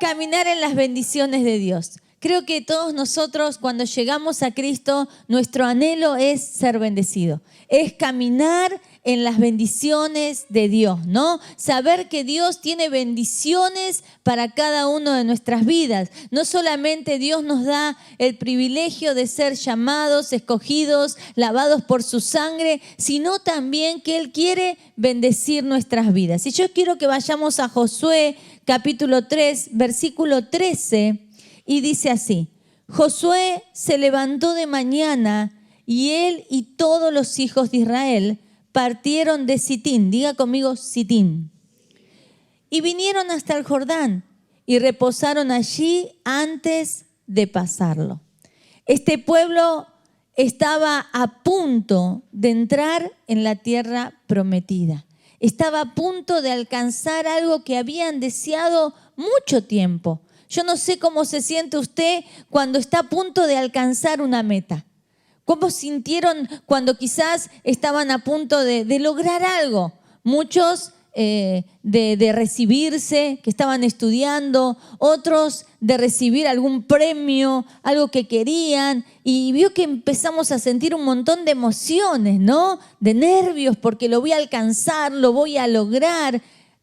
caminar en las bendiciones de Dios. Creo que todos nosotros cuando llegamos a Cristo, nuestro anhelo es ser bendecido. Es caminar en las bendiciones de Dios, ¿no? Saber que Dios tiene bendiciones para cada uno de nuestras vidas. No solamente Dios nos da el privilegio de ser llamados, escogidos, lavados por su sangre, sino también que Él quiere bendecir nuestras vidas. Y yo quiero que vayamos a Josué capítulo 3, versículo 13. Y dice así: Josué se levantó de mañana y él y todos los hijos de Israel partieron de Sitín. Diga conmigo, Sitín. Y vinieron hasta el Jordán y reposaron allí antes de pasarlo. Este pueblo estaba a punto de entrar en la tierra prometida. Estaba a punto de alcanzar algo que habían deseado mucho tiempo. Yo no sé cómo se siente usted cuando está a punto de alcanzar una meta. ¿Cómo sintieron cuando quizás estaban a punto de lograr algo? Muchos de recibirse, que estaban estudiando, otros de recibir algún premio, algo que querían, y vio que empezamos a sentir un montón de emociones, ¿no? De nervios, porque lo voy a alcanzar, lo voy a lograr.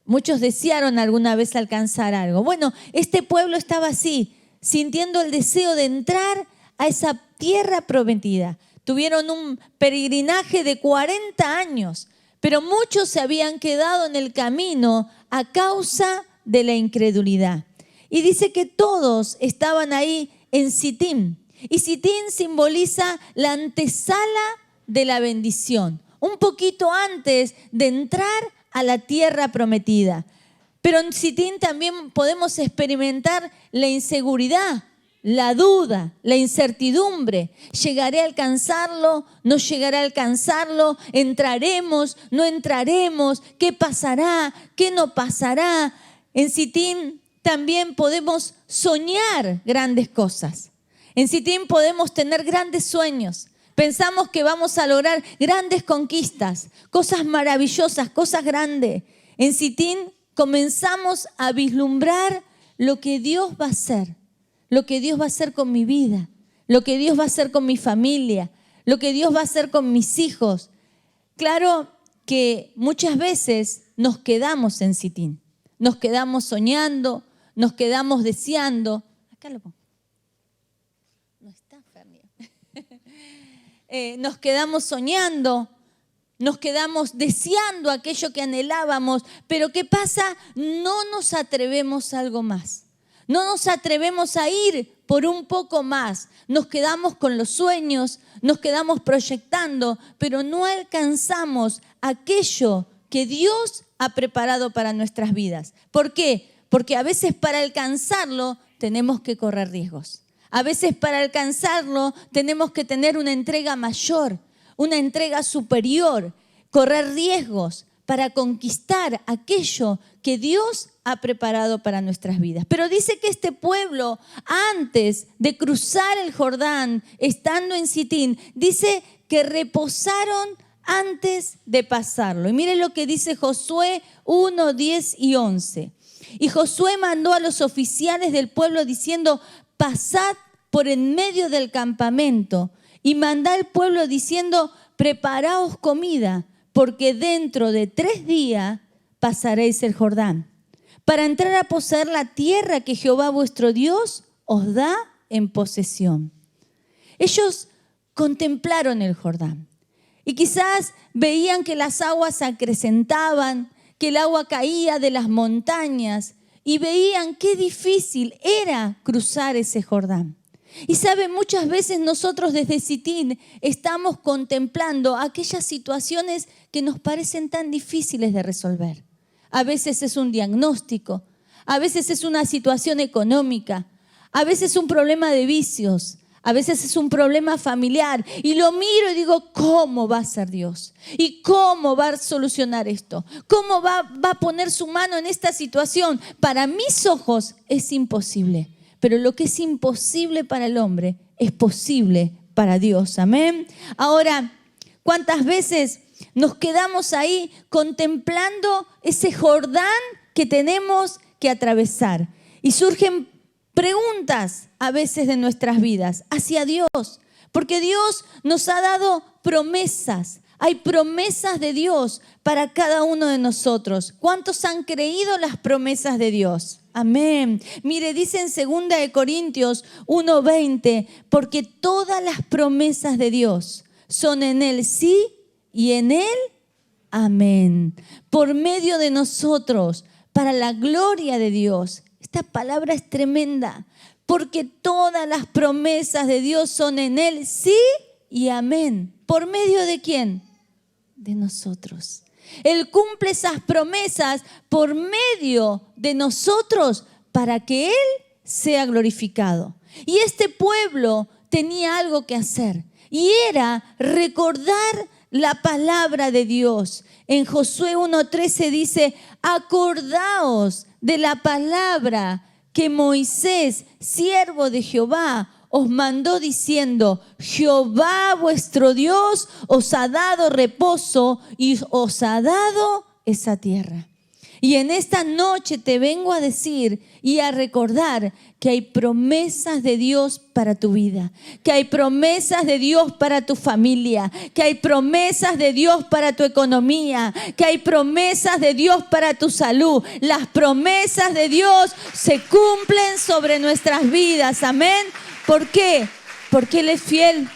Muchos desearon alguna vez alcanzar algo. Bueno, este pueblo estaba así, sintiendo el deseo de entrar a esa tierra prometida. Tuvieron un peregrinaje de 40 años, pero muchos se habían quedado en el camino a causa de la incredulidad. Y dice que todos estaban ahí en Sitín. Y Sitín simboliza la antesala de la bendición, un poquito antes de entrar a la tierra prometida. Pero en Sitín también podemos experimentar la inseguridad, la duda, la incertidumbre. ¿Llegaré a alcanzarlo? ¿No llegaré a alcanzarlo? ¿Entraremos? ¿No entraremos? ¿Qué pasará? ¿Qué no pasará? En Sitín también podemos soñar grandes cosas. En Sitín podemos tener grandes sueños. Pensamos que vamos a lograr grandes conquistas, cosas maravillosas, cosas grandes. En Sitín comenzamos a vislumbrar lo que Dios va a hacer, lo que Dios va a hacer con mi vida, lo que Dios va a hacer con mi familia, lo que Dios va a hacer con mis hijos. Claro que muchas veces nos quedamos en Sitín, nos quedamos soñando, nos quedamos deseando. Acá lo pongo. No está, Fernia. Nos quedamos soñando, nos quedamos deseando aquello que anhelábamos, pero ¿qué pasa? No nos atrevemos a algo más. No nos atrevemos a ir por un poco más. Nos quedamos con los sueños, nos quedamos proyectando, pero no alcanzamos aquello que Dios ha preparado para nuestras vidas. ¿Por qué? Porque a veces para alcanzarlo tenemos que correr riesgos. A veces para alcanzarlo tenemos que tener una entrega mayor, una entrega superior, correr riesgos para conquistar aquello que Dios ha preparado para nuestras vidas. Pero dice que este pueblo, antes de cruzar el Jordán, estando en Sitín, dice que reposaron antes de pasarlo. Y mire lo que dice Josué 1, 10 y 11. Y Josué mandó a los oficiales del pueblo diciendo: pasad por en medio del campamento y mandad al pueblo diciendo: preparaos comida, porque dentro de 3 días pasaréis el Jordán, para entrar a poseer la tierra que Jehová vuestro Dios os da en posesión. Ellos contemplaron el Jordán y quizás veían que las aguas se acrecentaban, que el agua caía de las montañas, y veían qué difícil era cruzar ese Jordán. Y saben, muchas veces nosotros desde Sitín estamos contemplando aquellas situaciones que nos parecen tan difíciles de resolver. A veces es un diagnóstico, a veces es una situación económica, a veces es un problema de vicios, a veces es un problema familiar. Y lo miro y digo: ¿cómo va a ser Dios? ¿Y cómo va a solucionar esto? ¿Cómo va a poner su mano en esta situación? Para mis ojos es imposible. Pero lo que es imposible para el hombre es posible para Dios. Amén. Ahora, ¿cuántas veces nos quedamos ahí contemplando ese Jordán que tenemos que atravesar? Y surgen preguntas a veces de nuestras vidas hacia Dios, porque Dios nos ha dado promesas. Hay promesas de Dios para cada uno de nosotros. ¿Cuántos han creído las promesas de Dios? Amén. Mire, dice en 2 Corintios 1:20, porque todas las promesas de Dios son en Él sí y en Él amén. Por medio de nosotros, para la gloria de Dios. Esta palabra es tremenda, porque todas las promesas de Dios son en Él sí y amén. ¿Por medio de quién? De nosotros. Él cumple esas promesas por medio de nosotros para que Él sea glorificado. Y este pueblo tenía algo que hacer y era recordar la palabra de Dios. En Josué 1:13 dice: acordaos de la palabra que Moisés, siervo de Jehová, os mandó diciendo: Jehová vuestro Dios os ha dado reposo y os ha dado esa tierra. Y en esta noche te vengo a decir y a recordar que hay promesas de Dios para tu vida, que hay promesas de Dios para tu familia, que hay promesas de Dios para tu economía, que hay promesas de Dios para tu salud. Las promesas de Dios se cumplen sobre nuestras vidas. Amén. ¿Por qué? Porque Él es fiel.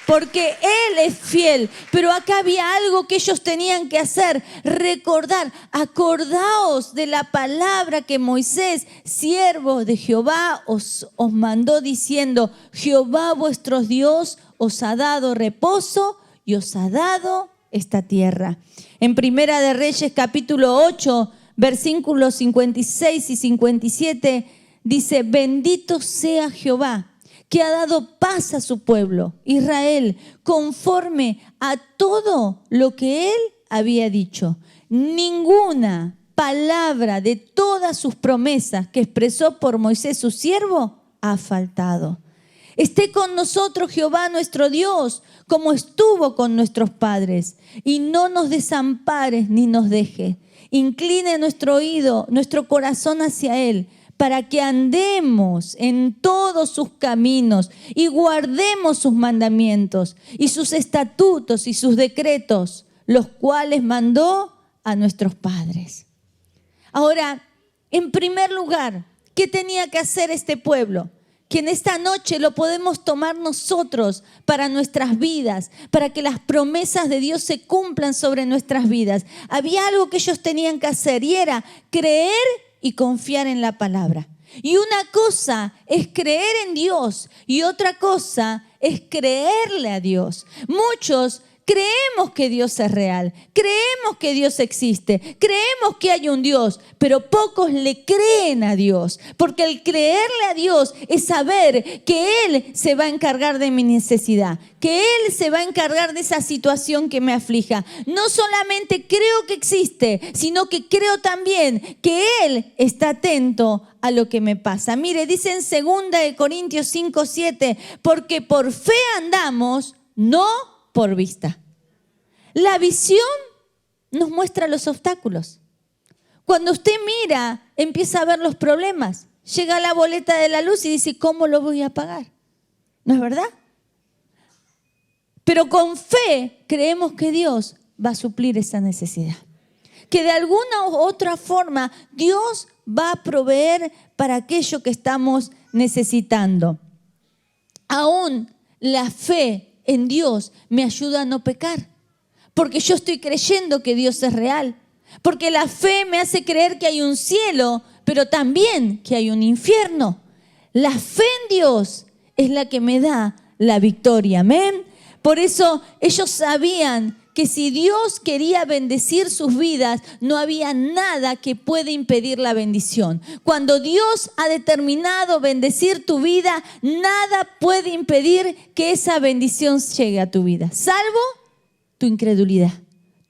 Porque Él es fiel. Pero acá había algo que ellos tenían que hacer: recordar. Acordaos de la palabra que Moisés, siervo de Jehová, os mandó diciendo: Jehová vuestro Dios os ha dado reposo y os ha dado esta tierra. En Primera de Reyes capítulo 8, versículos 56 y 57 dice: bendito sea Jehová, que ha dado paz a su pueblo, Israel, conforme a todo lo que Él había dicho. Ninguna palabra de todas sus promesas que expresó por Moisés su siervo ha faltado. Esté con nosotros Jehová nuestro Dios, como estuvo con nuestros padres, y no nos desampares ni nos deje. Incline nuestro oído, nuestro corazón hacia Él, para que andemos en todos sus caminos y guardemos sus mandamientos y sus estatutos y sus decretos, los cuales mandó a nuestros padres. Ahora, en primer lugar, ¿qué tenía que hacer este pueblo? Que en esta noche lo podemos tomar nosotros para nuestras vidas, para que las promesas de Dios se cumplan sobre nuestras vidas. Había algo que ellos tenían que hacer y era creer y confiar en la palabra. Y una cosa es creer en Dios y otra cosa es creerle a Dios. Muchos creemos que Dios es real, creemos que Dios existe, creemos que hay un Dios, pero pocos le creen a Dios, porque el creerle a Dios es saber que Él se va a encargar de mi necesidad, que Él se va a encargar de esa situación que me aflija. No solamente creo que existe, sino que creo también que Él está atento a lo que me pasa. Mire, dice en 2 Corintios 5:7, porque por fe andamos, no por vista. La visión nos muestra los obstáculos. Cuando usted mira, empieza a ver los problemas. Llega la boleta de la luz y dice: ¿cómo lo voy a pagar? ¿No es verdad? Pero con fe creemos que Dios va a suplir esa necesidad. Que de alguna u otra forma Dios va a proveer para aquello que estamos necesitando. Aún la fe en Dios me ayuda a no pecar, porque yo estoy creyendo que Dios es real, porque la fe me hace creer que hay un cielo, pero también que hay un infierno. La fe en Dios es la que me da la victoria, amén. Por eso ellos sabían que si Dios quería bendecir sus vidas, no había nada que pueda impedir la bendición. Cuando Dios ha determinado bendecir tu vida, nada puede impedir que esa bendición llegue a tu vida, salvo tu incredulidad,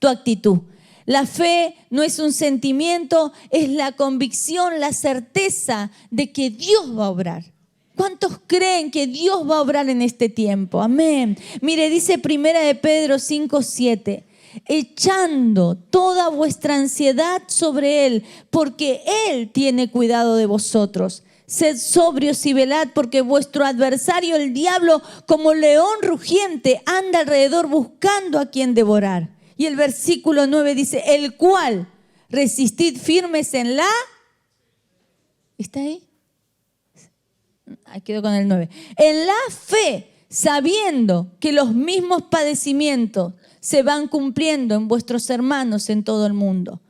tu actitud. La fe no es un sentimiento, es la convicción, la certeza de que Dios va a obrar. ¿Cuántos creen que Dios va a obrar en este tiempo? Amén. Mire, dice 1 Pedro 5:7, echando toda vuestra ansiedad sobre Él, porque Él tiene cuidado de vosotros. Sed sobrios y velad, porque vuestro adversario, el diablo, como león rugiente, anda alrededor buscando a quien devorar. Y el versículo 9 dice, el cual resistid firmes en la... ¿Está ahí? Ahí quedo con el 9. En la fe, sabiendo que los mismos padecimientos se van cumpliendo en vuestros hermanos en todo el mundo.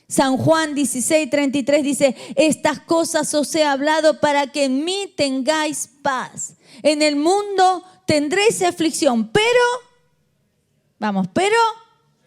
San Juan 16:33 dice, estas cosas os he hablado para que en mí tengáis paz. En el mundo tendréis aflicción, pero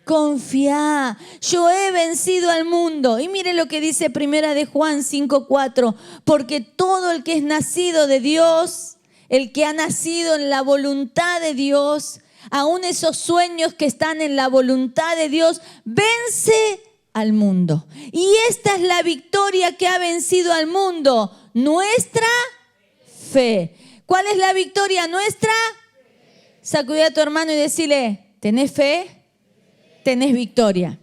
confiad, yo he vencido al mundo. Y mire lo que dice Primera de Juan 5:4, porque todo el que es nacido de Dios, el que ha nacido en la voluntad de Dios, aún esos sueños que están en la voluntad de Dios, vence al mundo. Y esta es la victoria que ha vencido al mundo, nuestra fe. ¿Cuál es la victoria nuestra? Sacudir a tu hermano y decirle, ¿tenés fe? Tenés victoria.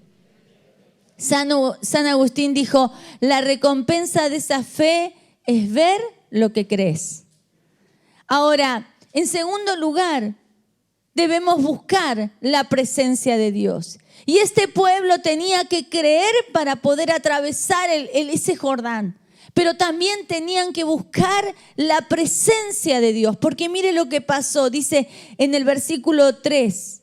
San Agustín dijo, la recompensa de esa fe es ver lo que crees. Ahora, en segundo lugar, debemos buscar la presencia de Dios. Y este pueblo tenía que creer para poder atravesar ese Jordán. Pero también tenían que buscar la presencia de Dios. Porque mire lo que pasó. Dice en el versículo 3.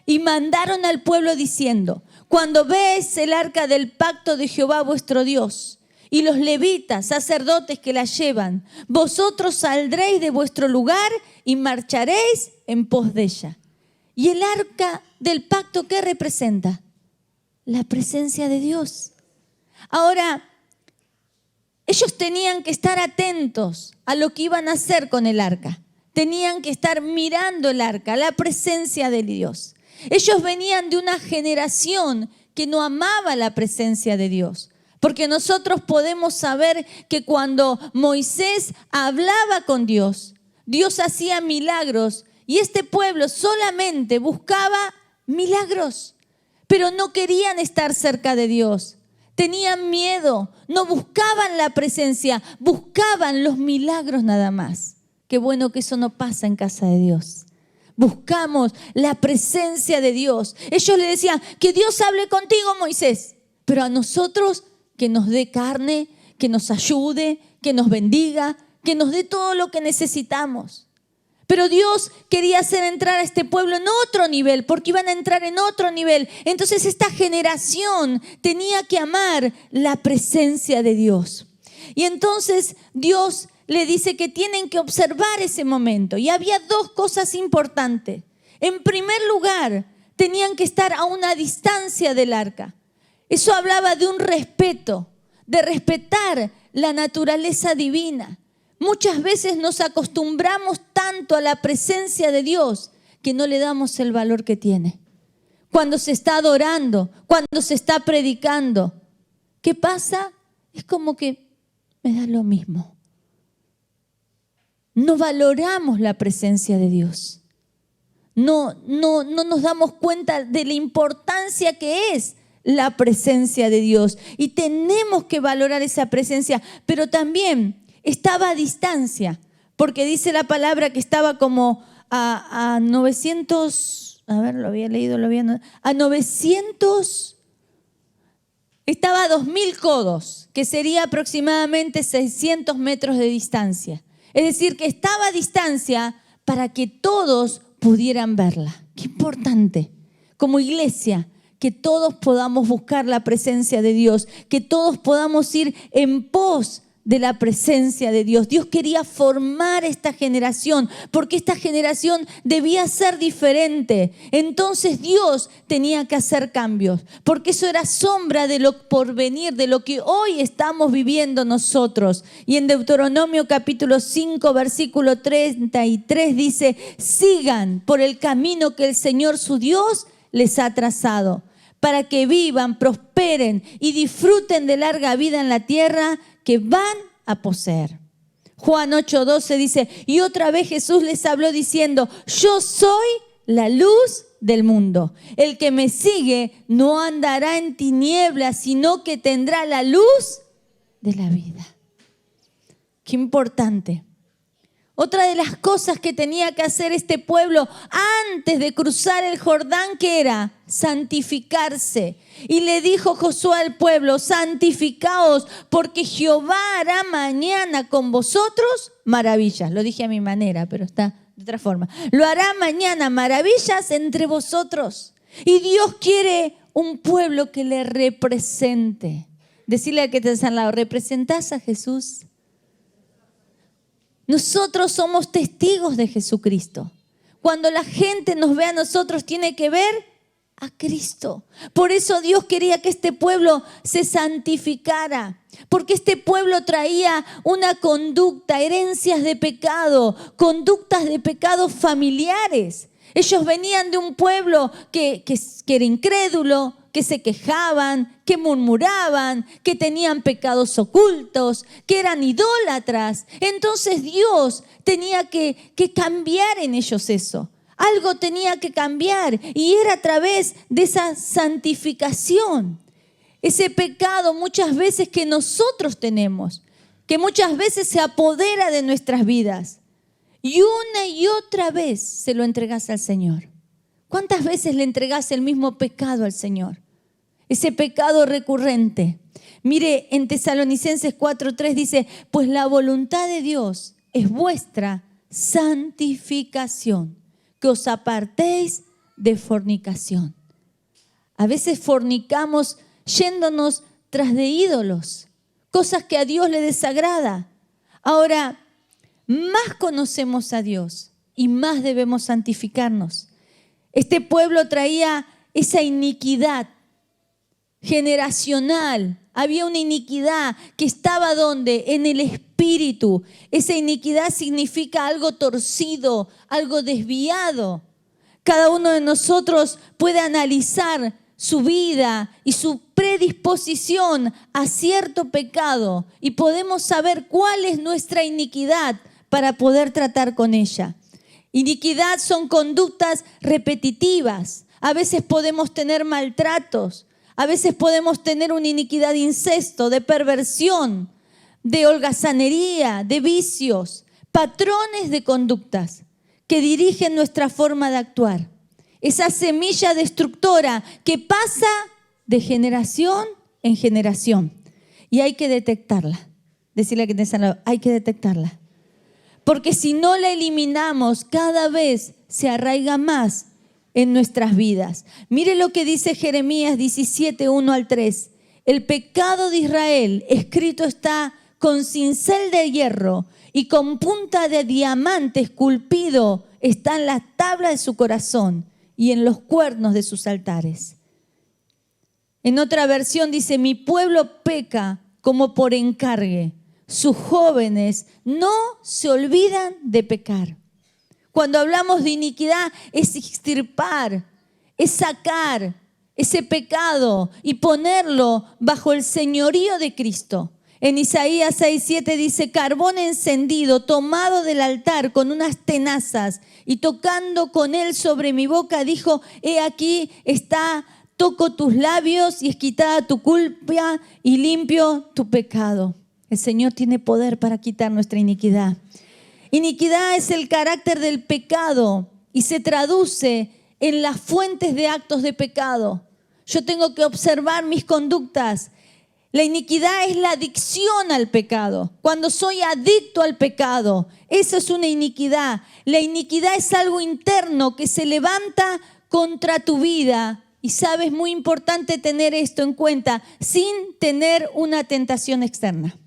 Y mandaron al pueblo diciendo, cuando veáis el arca del pacto de Jehová vuestro Dios y los levitas, sacerdotes que la llevan, vosotros saldréis de vuestro lugar y marcharéis en pos de ella. ¿Y el arca del pacto qué representa? La presencia de Dios. Ahora, ellos tenían que estar atentos a lo que iban a hacer con el arca. Tenían que estar mirando el arca, la presencia de Dios. Ellos venían de una generación que no amaba la presencia de Dios. Porque nosotros podemos saber que cuando Moisés hablaba con Dios, Dios hacía milagros y este pueblo solamente buscaba milagros, pero no querían estar cerca de Dios. Tenían miedo, no buscaban la presencia, buscaban los milagros nada más. Qué bueno que eso no pasa en casa de Dios. Buscamos la presencia de Dios. Ellos le decían, que Dios hable contigo, Moisés, pero a nosotros que nos dé carne, que nos ayude, que nos bendiga, que nos dé todo lo que necesitamos. Pero Dios quería hacer entrar a este pueblo en otro nivel, porque iban a entrar en otro nivel. Entonces esta generación tenía que amar la presencia de Dios. Y entonces Dios le dice que tienen que observar ese momento. Y había dos cosas importantes. En primer lugar, tenían que estar a una distancia del arca. Eso hablaba de un respeto, de respetar la naturaleza divina. Muchas veces nos acostumbramos tanto a la presencia de Dios que no le damos el valor que tiene. Cuando se está adorando, cuando se está predicando, ¿qué pasa? Es como que me da lo mismo. No valoramos la presencia de Dios. No nos damos cuenta de la importancia que es la presencia de Dios. Y tenemos que valorar esa presencia, pero también estaba a distancia, porque dice la palabra que estaba como a 900, a 900, estaba a 2000 codos, que sería aproximadamente 600 metros de distancia. Es decir, que estaba a distancia para que todos pudieran verla. Qué importante, como iglesia, que todos podamos buscar la presencia de Dios, que todos podamos ir en pos de la presencia de Dios. Dios quería formar esta generación, porque esta generación debía ser diferente. Entonces Dios tenía que hacer cambios, porque eso era sombra de lo porvenir, de lo que hoy estamos viviendo nosotros. Y en Deuteronomio capítulo 5, versículo 33 dice, sigan por el camino que el Señor su Dios les ha trazado, para que vivan, prosperen y disfruten de larga vida en la tierra que van a poseer. Juan 8:12 dice, y otra vez Jesús les habló diciendo, yo soy la luz del mundo. El que me sigue no andará en tinieblas, sino que tendrá la luz de la vida. Qué importante. Otra de las cosas que tenía que hacer este pueblo antes de cruzar el Jordán, ¿qué era? Santificarse. Y le dijo Josué al pueblo, santificaos, porque Jehová hará mañana con vosotros maravillas. Lo dije a mi manera, pero está de otra forma. Lo hará mañana maravillas entre vosotros. Y Dios quiere un pueblo que le represente. Decirle al que te está al lado, ¿representás a Jesús? Nosotros somos testigos de Jesucristo. Cuando la gente nos ve a nosotros, tiene que ver a Cristo. Por eso Dios quería que este pueblo se santificara, porque este pueblo traía una conducta, herencias de pecado, conductas de pecados familiares. Ellos venían de un pueblo que era incrédulo, que se quejaban, que murmuraban, que tenían pecados ocultos, que eran idólatras. Entonces Dios tenía que cambiar en ellos eso. Algo tenía que cambiar y era a través de esa santificación. Ese pecado muchas veces que nosotros tenemos, que muchas veces se apodera de nuestras vidas. Y una y otra vez se lo entregas al Señor. ¿Cuántas veces le entregas el mismo pecado al Señor? Ese pecado recurrente. Mire, en Tesalonicenses 4:3 dice, pues la voluntad de Dios es vuestra santificación, que os apartéis de fornicación. A veces fornicamos yéndonos tras de ídolos, cosas que a Dios le desagrada. Ahora, más conocemos a Dios y más debemos santificarnos. Este pueblo traía esa iniquidad generacional. Había una iniquidad que estaba ¿dónde? En el espíritu. Esa iniquidad significa algo torcido, algo desviado. Cada uno de nosotros puede analizar su vida y su predisposición a cierto pecado y podemos saber cuál es nuestra iniquidad para poder tratar con ella. Iniquidad son conductas repetitivas. A veces podemos tener maltratos. A veces podemos tener una iniquidad de incesto, de perversión, de holgazanería, de vicios, patrones de conductas que dirigen nuestra forma de actuar. Esa semilla destructora que pasa de generación en generación. Y hay que detectarla. Decirle a quien está al lado, hay que detectarla. Porque si no la eliminamos, cada vez se arraiga más en nuestras vidas. Mire lo que dice Jeremías 17, 1-3. El pecado de Israel escrito está con cincel de hierro y con punta de diamante esculpido está en la tabla de su corazón y en los cuernos de sus altares. En otra versión dice, mi pueblo peca como por encargue. Sus jóvenes no se olvidan de pecar. Cuando hablamos de iniquidad es extirpar, es sacar ese pecado y ponerlo bajo el señorío de Cristo. En Isaías 6:7 dice, carbón encendido tomado del altar con unas tenazas y tocando con él sobre mi boca dijo, he aquí está, toco tus labios y es quitada tu culpa y limpio tu pecado. El Señor tiene poder para quitar nuestra iniquidad. Iniquidad es el carácter del pecado y se traduce en las fuentes de actos de pecado. Yo tengo que observar mis conductas. La iniquidad es la adicción al pecado. Cuando soy adicto al pecado, eso es una iniquidad. La iniquidad es algo interno que se levanta contra tu vida. Y sabes, muy importante tener esto en cuenta, sin tener una tentación externa.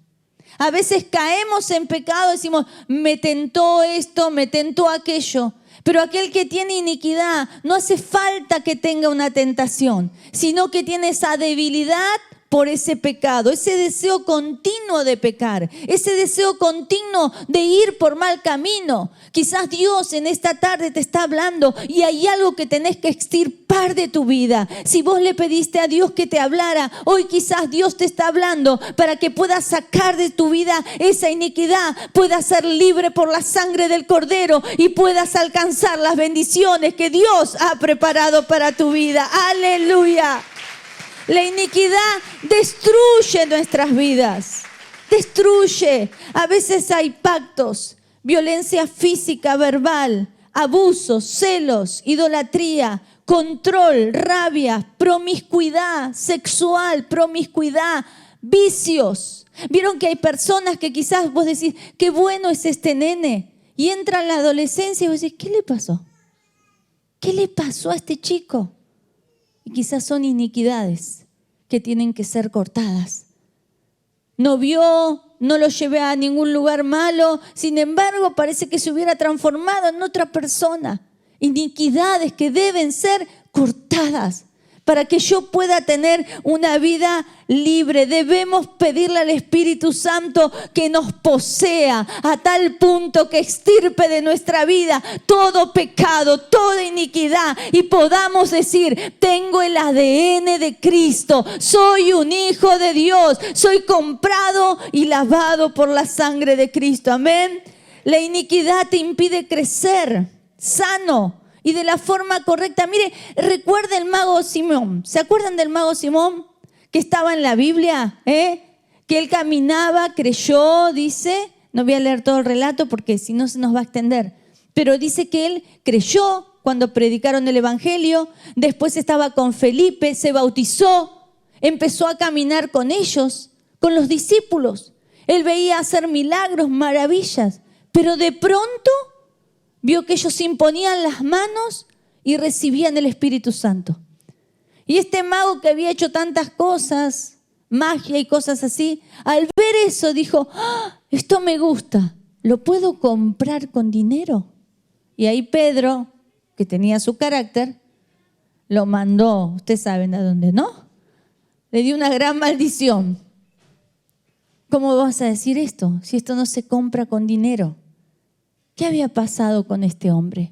A veces caemos en pecado, decimos, me tentó esto, me tentó aquello. Pero aquel que tiene iniquidad, no hace falta que tenga una tentación, sino que tiene esa debilidad por ese pecado, ese deseo continuo de pecar, ese deseo continuo de ir por mal camino. Quizás Dios en esta tarde te está hablando y hay algo que tenés que extirpar de tu vida. Si vos le pediste a Dios que te hablara, hoy quizás Dios te está hablando para que puedas sacar de tu vida esa iniquidad, puedas ser libre por la sangre del Cordero y puedas alcanzar las bendiciones que Dios ha preparado para tu vida. ¡Aleluya! La iniquidad destruye nuestras vidas. destruye. A veces hay pactos, violencia física, verbal, abusos, celos, idolatría, control, rabia, promiscuidad sexual, promiscuidad, vicios. Vieron que hay personas que quizás vos decís, qué bueno es este nene. Y entra en la adolescencia y vos decís, ¿qué le pasó? ¿Qué le pasó a este chico? Y quizás son iniquidades que tienen que ser cortadas. No vio, no lo llevé a ningún lugar malo. Sin embargo, parece que se hubiera transformado en otra persona. Iniquidades que deben ser cortadas para que yo pueda tener una vida libre. Debemos pedirle al Espíritu Santo que nos posea a tal punto que extirpe de nuestra vida todo pecado, toda iniquidad y podamos decir, tengo el ADN de Cristo, soy un hijo de Dios, soy comprado y lavado por la sangre de Cristo. Amén. La iniquidad te impide crecer sano y de la forma correcta. Mire, recuerda el mago Simón. ¿Se acuerdan del mago Simón que estaba en la Biblia? Que él caminaba, creyó, dice. No voy a leer todo el relato porque si no se nos va a extender. Pero dice que él creyó cuando predicaron el Evangelio. Después estaba con Felipe, se bautizó. Empezó a caminar con ellos, con los discípulos. Él veía hacer milagros, maravillas. Pero de pronto vio que ellos imponían las manos y recibían el Espíritu Santo. Y este mago que había hecho tantas cosas, magia y cosas así, al ver eso dijo, esto me gusta, ¿lo puedo comprar con dinero? Y ahí Pedro, que tenía su carácter, lo mandó, ustedes saben a dónde, ¿no? Le dio una gran maldición. ¿Cómo vas a decir esto si esto no se compra con dinero? ¿Qué había pasado con este hombre?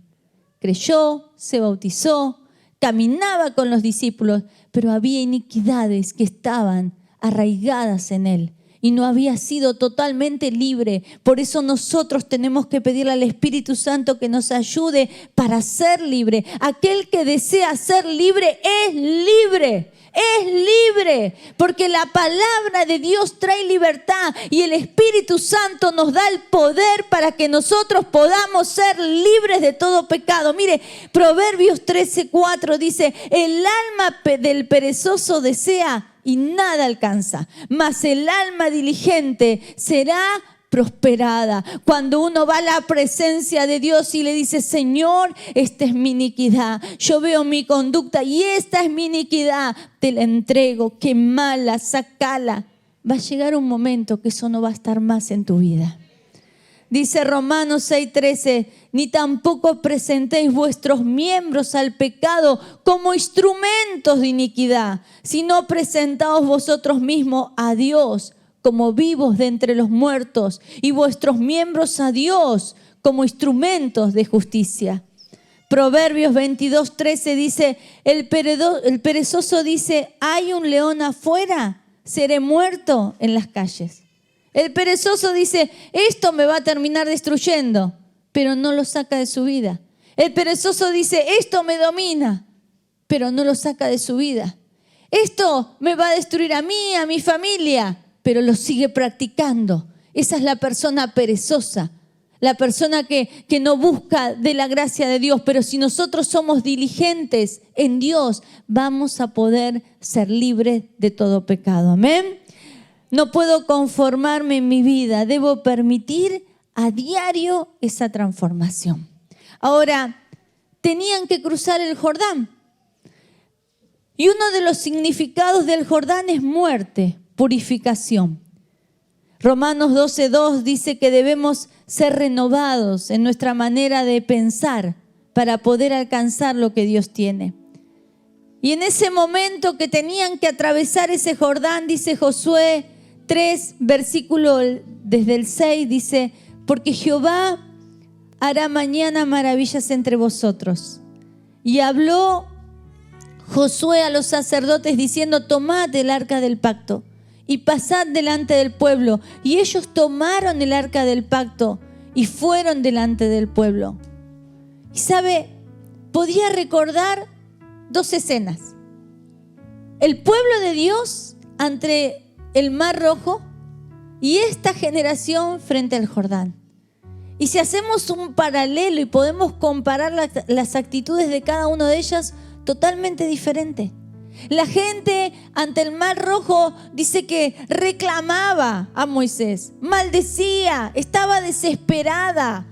Creyó, se bautizó, caminaba con los discípulos, pero había iniquidades que estaban arraigadas en él y no había sido totalmente libre. Por eso nosotros tenemos que pedirle al Espíritu Santo que nos ayude para ser libre. Aquel que desea ser libre es libre. Es libre, porque la palabra de Dios trae libertad y el Espíritu Santo nos da el poder para que nosotros podamos ser libres de todo pecado. Mire, Proverbios 13:4 dice, el alma del perezoso desea y nada alcanza, mas el alma diligente será prosperada. Cuando uno va a la presencia de Dios y le dice, Señor, esta es mi iniquidad, yo veo mi conducta y esta es mi iniquidad, te la entrego, quemala, sacala. Va a llegar un momento que eso no va a estar más en tu vida. Dice Romanos 6:13, ni tampoco presentéis vuestros miembros al pecado como instrumentos de iniquidad, sino presentaos vosotros mismos a Dios como vivos de entre los muertos y vuestros miembros a Dios como instrumentos de justicia. Proverbios 22:13 dice, el perezoso dice, hay un león afuera, seré muerto en las calles. El perezoso dice, esto me va a terminar destruyendo, pero no lo saca de su vida. El perezoso dice, esto me domina, pero no lo saca de su vida. Esto me va a destruir a mí, a mi familia, pero lo sigue practicando. Esa es la persona perezosa, la persona que no busca de la gracia de Dios. Pero si nosotros somos diligentes en Dios, vamos a poder ser libres de todo pecado. Amén. No puedo conformarme en mi vida, debo permitir a diario esa transformación. Ahora, tenían que cruzar el Jordán. Y uno de los significados del Jordán es muerte, purificación. Romanos 12:2 dice que debemos ser renovados en nuestra manera de pensar para poder alcanzar lo que Dios tiene. Y en ese momento que tenían que atravesar ese Jordán, dice Josué 3, versículo desde el 6, dice, porque Jehová hará mañana maravillas entre vosotros. Y habló Josué a los sacerdotes diciendo, tomad el arca del pacto y pasad delante del pueblo. Y ellos tomaron el arca del pacto y fueron delante del pueblo. Y sabe, podía recordar dos escenas. El pueblo de Dios ante el Mar Rojo y esta generación frente al Jordán. Y si hacemos un paralelo y podemos comparar las actitudes de cada una de ellas, totalmente diferente. La gente ante el Mar Rojo dice que reclamaba a Moisés, maldecía, estaba desesperada.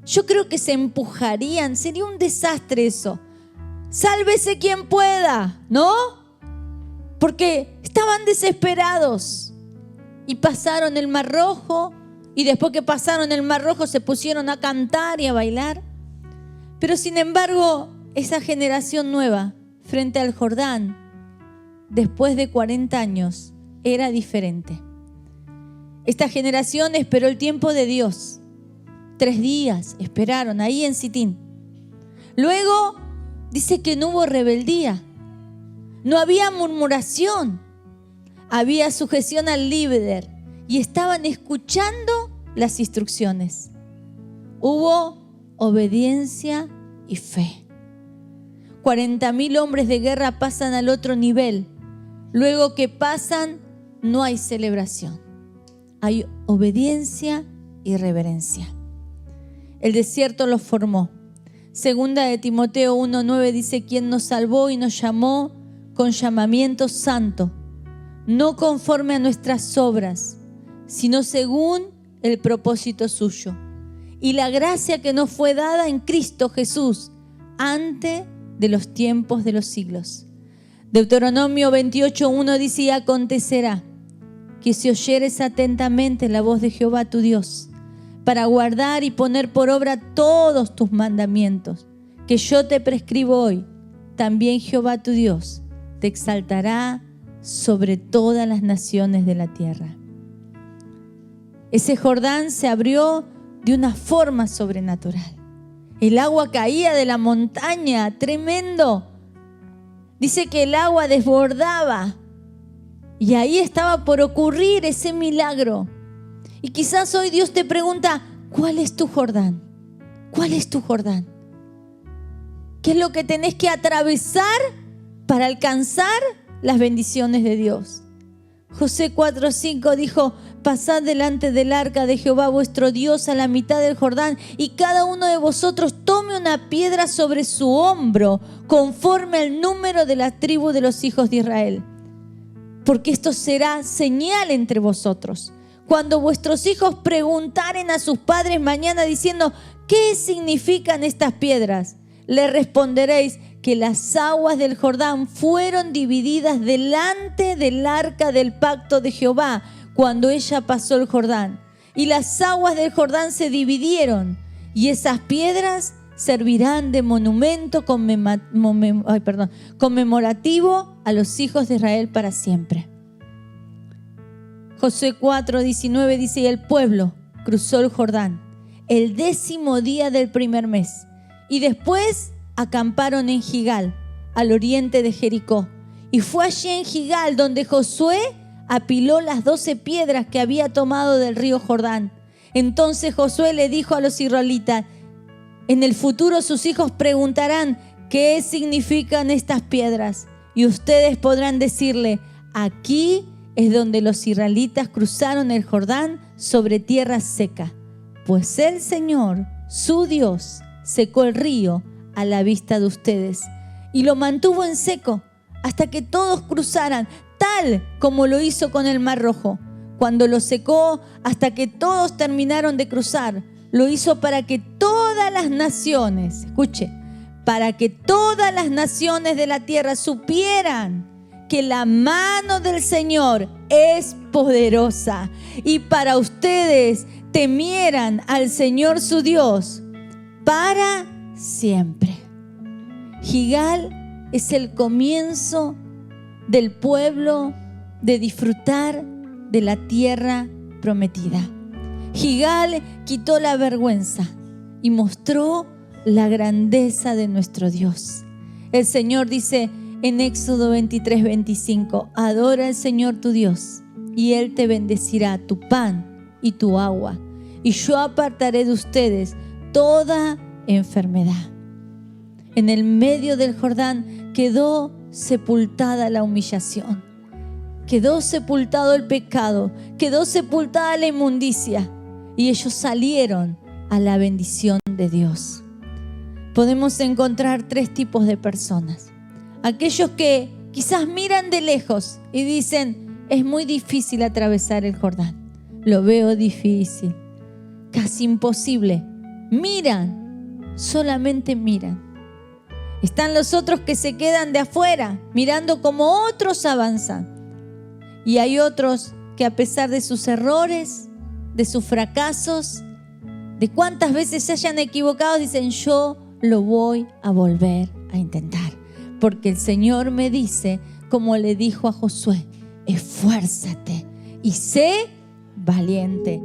Yo creo que se empujarían, sería un desastre eso. Sálvese quien pueda, ¿no? Porque estaban desesperados y pasaron el Mar Rojo, y después que pasaron el Mar Rojo se pusieron a cantar y a bailar. Pero sin embargo, esa generación nueva frente al Jordán, después de 40 años, era diferente. Esta generación esperó el tiempo de Dios. 3 días esperaron ahí en Sitín. Luego dice que no hubo rebeldía, no había murmuración, había sujeción al líder y estaban escuchando las instrucciones. Hubo obediencia y fe. 40.000 hombres de guerra pasan al otro nivel. Luego que pasan, no hay celebración. Hay obediencia y reverencia. El desierto los formó. Segunda de Timoteo 1:9 dice: quien nos salvó y nos llamó con llamamiento santo, no conforme a nuestras obras, sino según el propósito suyo, y la gracia que nos fue dada en Cristo Jesús antes de los tiempos de los siglos. Deuteronomio 28:1 dice: y acontecerá que si oyeres atentamente la voz de Jehová tu Dios, para guardar y poner por obra todos tus mandamientos que yo te prescribo hoy, también Jehová tu Dios te exaltará sobre todas las naciones de la tierra. Ese Jordán se abrió de una forma sobrenatural. El agua caía de la montaña, tremendo. Dice que el agua desbordaba y ahí estaba por ocurrir ese milagro. Y quizás hoy Dios te pregunta: ¿cuál es tu Jordán? ¿Cuál es tu Jordán? ¿Qué es lo que tenés que atravesar para alcanzar las bendiciones de Dios? Josué 4:5 dijo: pasad delante del arca de Jehová vuestro Dios a la mitad del Jordán, y cada uno de vosotros tome una piedra sobre su hombro, conforme al número de la tribu de los hijos de Israel. Porque esto será señal entre vosotros. Cuando vuestros hijos preguntaren a sus padres mañana diciendo: ¿qué significan estas piedras?, le responderéis que las aguas del Jordán fueron divididas delante del arca del pacto de Jehová cuando ella pasó el Jordán. Y las aguas del Jordán se dividieron, y esas piedras servirán de monumento conmemorativo a los hijos de Israel para siempre. Josué 4:19 dice: y el pueblo cruzó el Jordán el 10º día del primer mes, y después acamparon en Gilgal, al oriente de Jericó. Y fue allí en Gilgal donde Josué apiló las 12 piedras que había tomado del río Jordán. Entonces Josué le dijo a los israelitas: en el futuro sus hijos preguntarán: ¿qué significan estas piedras? Y ustedes podrán decirle: aquí es donde los israelitas cruzaron el Jordán sobre tierra seca, pues el Señor, su Dios, secó el río a la vista de ustedes y lo mantuvo en seco hasta que todos cruzaran, tal como lo hizo con el Mar Rojo. Cuando lo secó hasta que todos terminaron de cruzar, lo hizo para que todas las naciones, escuche, para que todas las naciones de la tierra supieran que la mano del Señor es poderosa, y para ustedes temieran al Señor su Dios para siempre. Gilgal es el comienzo del pueblo de disfrutar de la tierra prometida. Gilgal quitó la vergüenza y mostró la grandeza de nuestro Dios. El Señor dice en Éxodo 23:25: adora al Señor tu Dios, y Él te bendecirá tu pan y tu agua, y yo apartaré de ustedes toda enfermedad. En el medio del Jordán quedó sepultada la humillación. quedó sepultado el pecado, quedó sepultada la inmundicia y ellos salieron a la bendición de Dios. Podemos encontrar 3 tipos de personas. Aquellos que quizás miran de lejos y dicen, es muy difícil atravesar el Jordán. Lo veo difícil, casi imposible. Miran, solamente miran. Están los otros que se quedan de afuera, mirando cómo otros avanzan. Y hay otros que a pesar de sus errores, de sus fracasos, de cuántas veces se hayan equivocado, dicen, yo lo voy a volver a intentar. Porque el Señor me dice, como le dijo a Josué, esfuérzate y sé valiente.